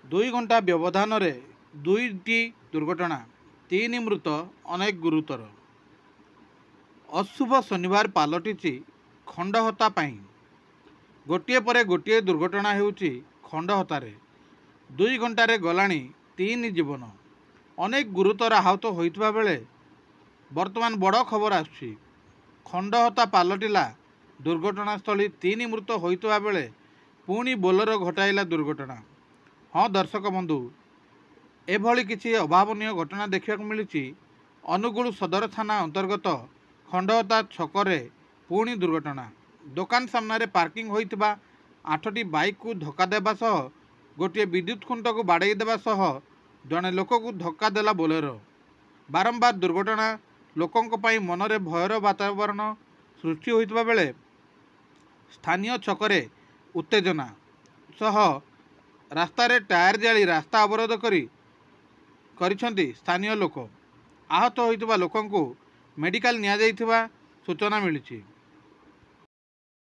2 घंटा व्यवधान रे दुईटी दुर्घटना 3 मृत अनेक गुरुतर। अशुभ शनिवार पालटिछि खंडहता पाई। गोटे परे गोटे दुर्घटना हेउछि खंडहतारे। 2 घंटारे गलाणी 3 जीवन। अनेक गुरुतर आहत होइतबा बेले वर्तमान बड़ खबर आसुछि। खंडहता पालटिला दुर्घटनास्थली 3 मृत होइतबा बेले पुणी बोलेरो घटाइला दुर्घटना। हाँ दर्शक बंधु, एभली किसी अभावनीय घटना देखा मिली। अनुगुल सदर थाना अंतर्गत खंडहता छकरे पुणी दुर्घटना। दुकान सामने पार्किंग होइतिबा 8टी बाइक को धक्का देबा सह गोटे विद्युत खुंट को बाड़ई देबा सह जड़े लोक को धक्का देला बोलेरो। बारंबार दुर्घटना लोकों पई मनरे भयर वातावरण सृष्टि होइतिबा बेले स्थानीय छकरे उत्तेजना सह रास्तारे टायर जाली रास्ता अवरोध करिसेंती स्थानीय लोक। आहत होइतिबा लोकंकु मेडिकल निया जाइतिबा सूचना मिली।